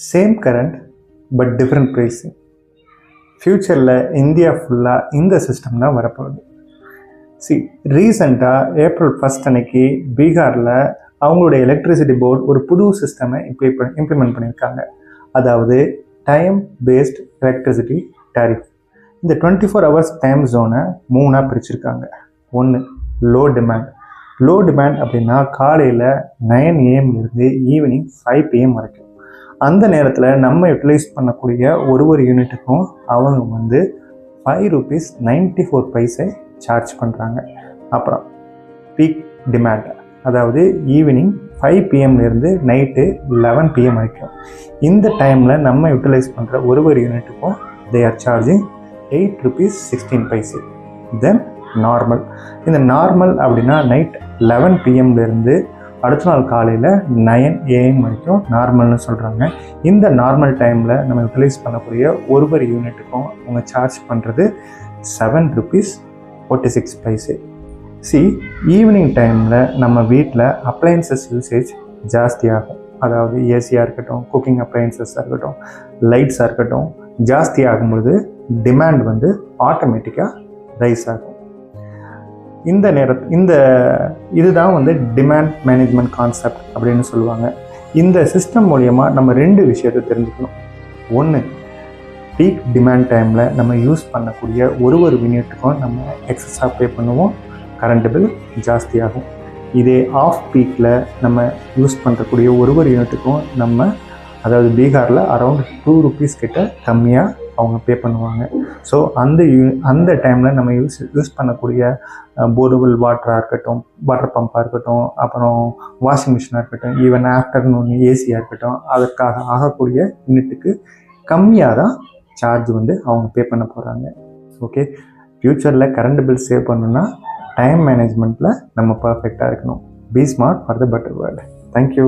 Same current but different pricing. ஃப்யூச்சரில் India ஃபுல்லாக இந்த சிஸ்டம் தான் வரப்போகுது. ரீசெண்டாக April 1 அன்னைக்கு பீகாரில் அவங்களுடைய எலக்ட்ரிசிட்டி போர்டு ஒரு புது சிஸ்டமை இம்ப்ளிமெண்ட் பண்ணியிருக்காங்க. அதாவது டைம் பேஸ்ட் எலக்ட்ரிசிட்டி டேரிஃப். இந்த 24 hours டைம் ஜோனை 3ஆக பிரிச்சுருக்காங்க. ஒன்று லோ டிமாண்ட். லோ டிமாண்ட் அப்படின்னா காலையில் 9 AM ஈவினிங் 5 PM வரைக்கும். அந்த நேரத்தில் நம்ம யூட்டிலைஸ் பண்ணக்கூடிய ஒரு யூனிட்டுக்கும் அவங்க ₹5.94 சார்ஜ் பண்ணுறாங்க. அப்புறம் பீக் டிமாண்ட், அதாவது ஈவினிங் 5 PM நைட்டு 11 PM வரைக்கும். இந்த டைமில் நம்ம யூட்டிலைஸ் பண்ணுற ஒரு யூனிட்டுக்கும் they are charging ₹8.16. Then normal. இந்த நார்மல் அப்படின்னா நைட் 11 PM அடுத்த நாள் காலையில் 9 AM வரைக்கும் நார்மல்னு சொல்கிறாங்க. இந்த நார்மல் டைமில் நம்ம யூட்டிலைஸ் பண்ணக்கூடிய ஒரு யூனிட்டுக்கும் அவங்க சார்ஜ் பண்ணுறது ₹7.46. ஈவினிங் டைமில் நம்ம வீட்டில் அப்ளையன்சஸ் யூசேஜ் ஜாஸ்தியாகும். அதாவது ஏசியாக இருக்கட்டும், குக்கிங் அப்ளையன்சஸாக இருக்கட்டும், லைட்ஸாக இருக்கட்டும், ஜாஸ்தி ஆகும்பொழுது டிமாண்ட் ஆட்டோமேட்டிக்காக ரைஸ் ஆகும். இதுதான் டிமாண்ட் மேனேஜ்மெண்ட் கான்செப்ட் அப்படின்னு சொல்லுவாங்க. இந்த சிஸ்டம் மூலயமா நம்ம 2 விஷயத்தை தெரிஞ்சுக்கணும். ஒன்று, பீக் டிமாண்ட் டைமில் நம்ம யூஸ் பண்ணக்கூடிய ஒரு யூனிட்டுக்கும் நம்ம எக்ஸஸாக பே பண்ணுவோம், கரண்ட் பில் ஜாஸ்தியாகும். இதே ஆஃப் பீக்கில் நம்ம யூஸ் பண்ணுறக்கூடிய ஒரு யூனிட்டுக்கும் நம்ம, அதாவது பீகாரில் அரௌண்ட் ₹2 கிட்ட கம்மியாக அவங்க பே பண்ணுவாங்க. ஸோ அந்த டைமில் நம்ம யூஸ் பண்ணக்கூடிய போர்டபுள் வாட்டராக இருக்கட்டும், வாட்டர் பம்பாக இருக்கட்டும், அப்புறம் வாஷிங் மிஷினாக இருக்கட்டும், ஈவன் ஆஃப்டர்நூன் ஏசியாக இருக்கட்டும், அதற்காக ஆகக்கூடிய யூனிட்டுக்கு கம்மியாக தான் சார்ஜ் அவங்க பே பண்ண போகிறாங்க. ஓகே, ஃப்யூச்சரில் கரண்ட் பில் சேவ் பண்ணணுன்னா டைம் மேனேஜ்மெண்ட்டில் நம்ம பர்ஃபெக்டாக இருக்கணும். Be smart for the better world. Thank you.